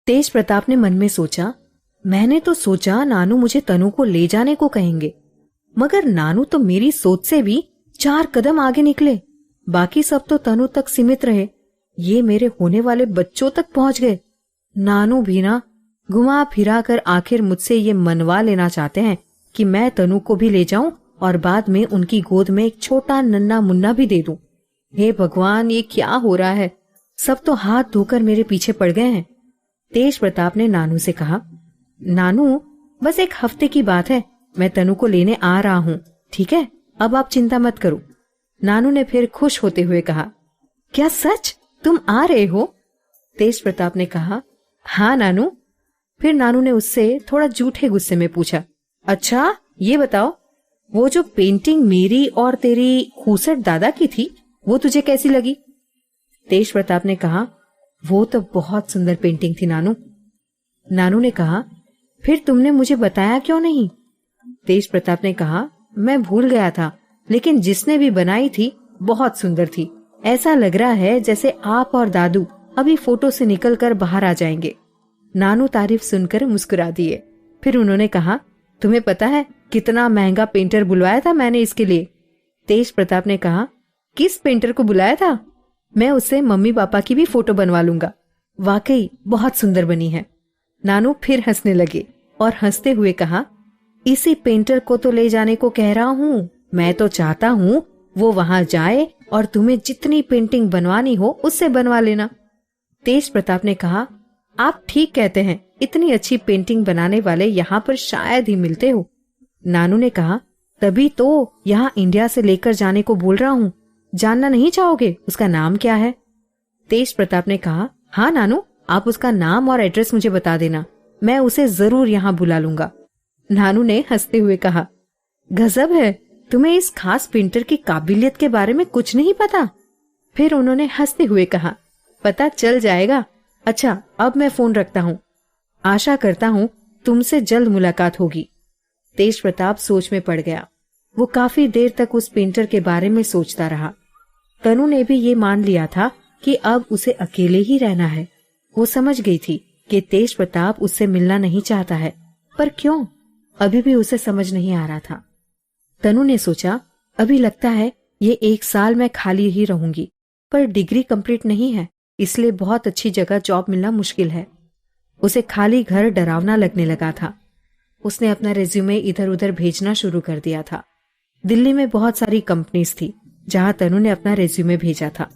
तेज प्रताप ने मन में सोचा, मैंने तो सोचा नानू मुझे तनु को ले जाने को कहेंगे, मगर नानू तो मेरी सोच से भी 4 कदम आगे निकले। बाकी सब तो तनु तक सीमित रहे, ये मेरे होने वाले बच्चों तक पहुंच गए। नानू भी ना घुमा फिरा कर आखिर मुझसे ये मनवा लेना चाहते हैं कि मैं तनु को भी ले जाऊं और बाद में उनकी गोद में एक छोटा नन्ना मुन्ना भी दे दूं। हे भगवान, ये क्या हो रहा है? सब तो हाथ धोकर मेरे पीछे पड़ गए हैं। तेज प्रताप ने नानू से कहा, नानू बस 1 हफ्ते की बात है, मैं तनु को लेने आ रहा हूँ, ठीक है? अब आप चिंता मत करो। नानू ने फिर खुश होते हुए कहा, क्या सच तुम आ रहे हो? तेज प्रताप ने कहा, हाँ नानू। फिर नानू ने उससे थोड़ा झूठे गुस्से में पूछा, अच्छा ये बताओ, वो जो पेंटिंग मेरी और तेरी खूसट दादा की थी वो तुझे कैसी लगी? तेज प्रताप ने कहा, वो तो बहुत सुंदर पेंटिंग थी नानू। नानू ने कहा, फिर तुमने मुझे बताया क्यों नहीं? तेज प्रताप ने कहा, मैं भूल गया था, लेकिन जिसने भी बनाई थी बहुत सुंदर थी। ऐसा लग रहा है जैसे आप और दादू अभी फोटो से निकलकर बाहर आ जाएंगे। नानू तारीफ सुनकर मुस्कुरा दिए। फिर उन्होंने कहा, तुम्हें पता है कितना महंगा पेंटर बुलवाया था मैंने इसके लिए? तेज प्रताप ने कहा, किस पेंटर को बुलाया था? मैं उससे मम्मी पापा की भी फोटो बनवा लूंगा, वाकई बहुत सुंदर बनी है। नानू फिर हंसने लगे और हंसते हुए कहा, इसी पेंटर को तो ले जाने को कह रहा हूँ। मैं तो चाहता हूँ वो वहां जाए और तुम्हें जितनी पेंटिंग बनवानी हो उससे बनवा लेना। तेज प्रताप ने कहा, आप ठीक कहते हैं, इतनी अच्छी पेंटिंग बनाने वाले यहाँ पर शायद ही मिलते हो। नानू ने कहा, तभी तो यहाँ इंडिया से लेकर जाने को बोल रहा हूँ। जानना नहीं चाहोगे उसका नाम क्या है? तेज प्रताप ने कहा, हाँ नानू, आप उसका नाम और एड्रेस मुझे बता देना, मैं उसे जरूर यहाँ बुला लूंगा। नानू ने हंसते हुए कहा, गजब है, तुम्हें इस खास पेंटर की काबिलियत के बारे में कुछ नहीं पता? फिर उन्होंने हंसते हुए कहा, पता चल जाएगा। अच्छा, अब मैं फोन रखता हूँ। आशा करता हूँ तुमसे जल्द मुलाकात होगी। तेज प्रताप सोच में पड़ गया। वो काफी देर तक उस पेंटर के बारे में सोचता रहा। तनु ने भी ये मान लिया था कि अब उसे अकेले ही रहना है। वो समझ गई थी कि तेज प्रताप उससे मिलना नहीं चाहता है, पर क्यों? अभी भी उसे समझ नहीं आ रहा था। तनु ने सोचा, अभी लगता है ये 1 साल मैं खाली ही रहूंगी, पर डिग्री कंप्लीट नहीं है, इसलिए बहुत अच्छी जगह जॉब मिलना मुश्किल है। उसे खाली घर डरावना लगने लगा था। उसने अपना रिज्यूमे इधर उधर भेजना शुरू कर दिया था। दिल्ली में बहुत सारी कंपनीज थी जहां तनु ने अपना रिज्यूमे भेजा था,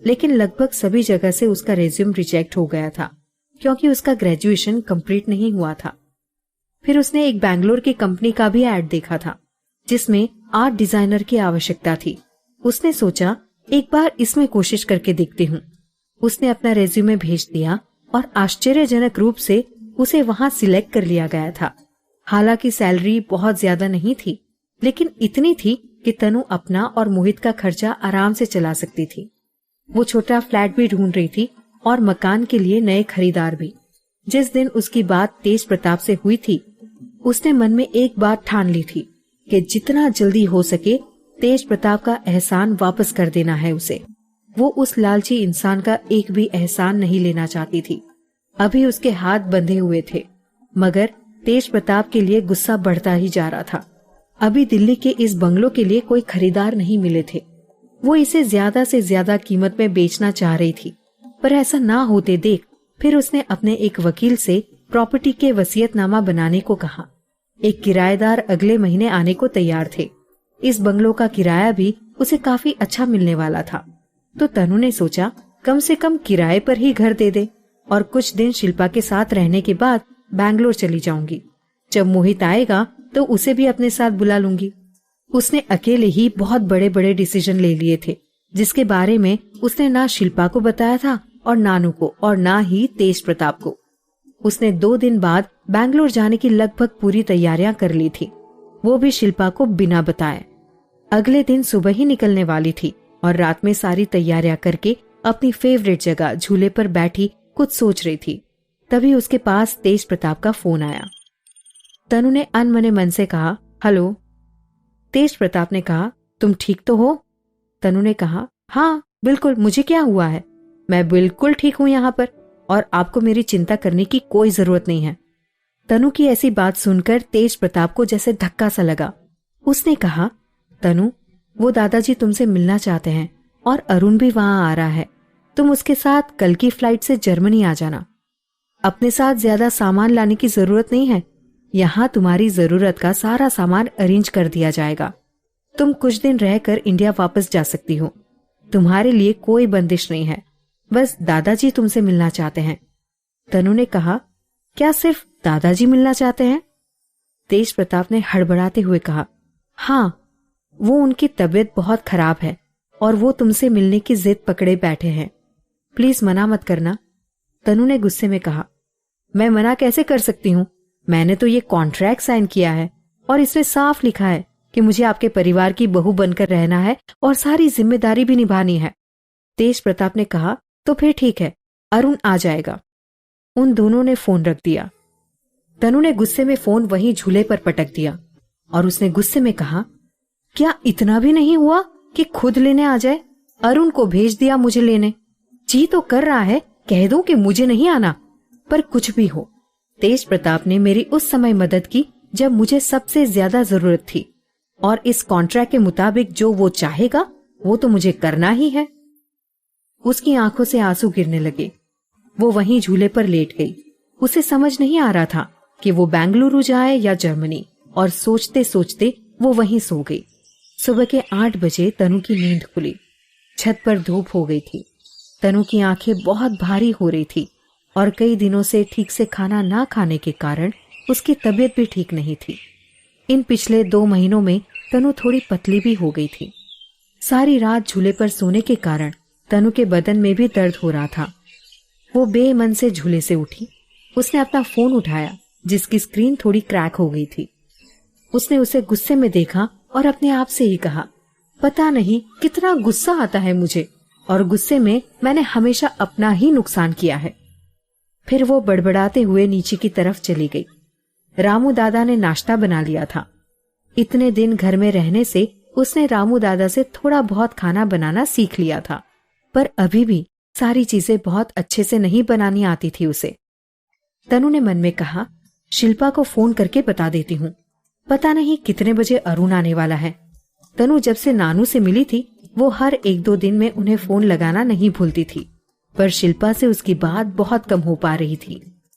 लेकिन लगभग सभी जगह से उसका रिज्यूम रिजेक्ट हो गया था, क्योंकि उसका ग्रेजुएशन कंप्लीट नहीं हुआ था। फिर उसने एक बैंगलोर की कंपनी का भी ऐड देखा था, जिसमें आर्ट डिजाइनर की आवश्यकता थी। उसने सोचा, एक बार इसमें कोशिश करके देखती हूँ। उसने अपना रिज्यूमे भेज दिया और आश्चर्यजनक रूप से उसे वहां सिलेक्ट कर लिया गया था। हालांकि सैलरी बहुत ज्यादा नहीं थी, लेकिन इतनी थी कि तनु अपना और मोहित का खर्चा आराम से चला सकती थी। वो छोटा फ्लैट भी ढूंढ रही थी और मकान के लिए नए खरीदार भी। जिस दिन उसकी बात तेज प्रताप से हुई थी, उसने मन में एक बात ठान ली थी कि जितना जल्दी हो सके तेज प्रताप का एहसान वापस कर देना है उसे। वो उस लालची इंसान का एक भी एहसान नहीं लेना चाहती थी। अभी उसके हाथ बंधे हुए थे, मगर तेज प्रताप के लिए गुस्सा बढ़ता ही जा रहा था। अभी दिल्ली के इस बंगलों के लिए कोई खरीदार नहीं मिले थे। वो इसे ज्यादा से ज्यादा कीमत में बेचना चाह रही थी, पर ऐसा ना होते देख फिर उसने अपने एक वकील से प्रॉपर्टी के वसीयतनामा बनाने को कहा। एक किराएदार अगले महीने आने को तैयार थे। इस बंगलों का किराया भी उसे काफी अच्छा मिलने वाला था, तो तनु ने सोचा कम से कम किराए पर ही घर दे दे और कुछ दिन शिल्पा के साथ रहने के बाद बैंगलोर चली जाऊंगी। जब मोहित आएगा तो उसे भी अपने साथ बुला लूंगी। उसने अकेले ही बहुत बड़े बड़े डिसीजन ले लिए थे, जिसके बारे में उसने ना शिल्पा को बताया था और नानू को, और ना ही तेज प्रताप को। उसने 2 दिन बाद बैंगलोर जाने की लगभग पूरी तैयारियां कर ली थी, वो भी शिल्पा को बिना बताए। अगले दिन सुबह ही निकलने वाली थी और रात में सारी तैयारियां करके अपनी फेवरेट जगह झूले पर बैठी कुछ सोच रही थी। तभी उसके पास तेज प्रताप का फोन आया। तनु ने अनमने मन से कहा, हेलो। तेज प्रताप ने कहा, तुम ठीक तो हो? तनु ने कहा, हाँ बिल्कुल, मुझे क्या हुआ है, मैं बिल्कुल ठीक हूँ यहाँ पर। और आपको मेरी चिंता करने की कोई जरूरत नहीं है। तनु की ऐसी बात सुनकर तेज प्रताप को जैसे धक्का सा लगा। उसने कहा, तनु, वो दादाजी तुमसे मिलना चाहते हैं और अरुण भी वहां आ रहा है। तुम उसके साथ कल की फ्लाइट से जर्मनी आ जाना। अपने साथ ज्यादा सामान लाने की जरूरत नहीं है। यहाँ तुम्हारी जरूरत का सारा सामान अरेंज कर दिया जाएगा। तुम कुछ दिन रहकर इंडिया वापस जा सकती हो। तुम्हारे लिए कोई बंदिश नहीं है। बस दादाजी तुमसे मिलना चाहते हैं। तनु ने कहा, क्या सिर्फ दादाजी मिलना चाहते हैं? तेज प्रताप ने हड़बड़ाते हुए कहा, हाँ, वो उनकी तबीयत बहुत खराब है और वो तुमसे मिलने की जिद पकड़े बैठे हैं। प्लीज मना मत करना। तनु ने गुस्से में कहा, मैं मना कैसे कर सकती हूँ? मैंने तो ये कॉन्ट्रैक्ट साइन किया है और इसमें साफ लिखा है कि मुझे आपके परिवार की बहू बनकर रहना है और सारी जिम्मेदारी भी निभानी है। तेज प्रताप ने कहा, तो फिर ठीक है, अरुण आ जाएगा। उन दोनों ने फोन रख दिया। तनु ने गुस्से में फोन वहीं झूले पर पटक दिया और उसने गुस्से में कहा, क्या इतना भी नहीं हुआ कि खुद लेने आ जाए? अरुण को भेज दिया मुझे लेने। जी तो कर रहा है कह दूं कि मुझे नहीं आना, पर कुछ भी हो, तेज प्रताप ने मेरी उस समय मदद की जब मुझे सबसे ज्यादा जरूरत थी, और इस कॉन्ट्रैक्ट के मुताबिक जो वो चाहेगा वो तो मुझे करना ही है। उसकी आंखों से आंसू गिरने लगे। वो वहीं झूले पर लेट गई। उसे समझ नहीं आ रहा था कि वो बेंगलुरु जाए या जर्मनी, और सोचते सोचते वो वहीं सो गई। सुबह के 8 बजे तनु की नींद खुली। छत पर धूप हो गई थी। तनु की आंखें बहुत भारी हो रही थी और कई दिनों से ठीक से खाना ना खाने के कारण उसकी तबीयत भी ठीक नहीं थी। इन पिछले 2 महीनों में तनु थोड़ी पतली भी हो गई थी। सारी रात झूले पर सोने के कारण तनु के बदन में भी दर्द हो रहा था। वो बेमन से झूले से उठी। उसने अपना फोन उठाया जिसकी स्क्रीन थोड़ी क्रैक हो गई थी। उसने उसे गुस्से में देखा और अपने आप से ही कहा, पता नहीं कितना गुस्सा आता है मुझे, और गुस्से में मैंने हमेशा अपना ही नुकसान किया है। फिर वो बड़बड़ाते हुए नीचे की तरफ चली गई। रामू दादा ने नाश्ता बना लिया था। इतने दिन घर में रहने से उसने रामू दादा से थोड़ा बहुत खाना बनाना सीख लिया था, पर अभी भी सारी चीजें बहुत अच्छे से नहीं बनानी आती थी उसे। तनु ने मन में कहा, शिल्पा को फोन करके बता देती हूँ। पता नहीं कितने बजे अरुण आने वाला है। तनु जब से नानू से मिली थी वो हर 1-2 दिन में उन्हें फोन लगाना नहीं भूलती थी, पर शिल्पा से उसकी बात बहुत कम हो पा रही थी।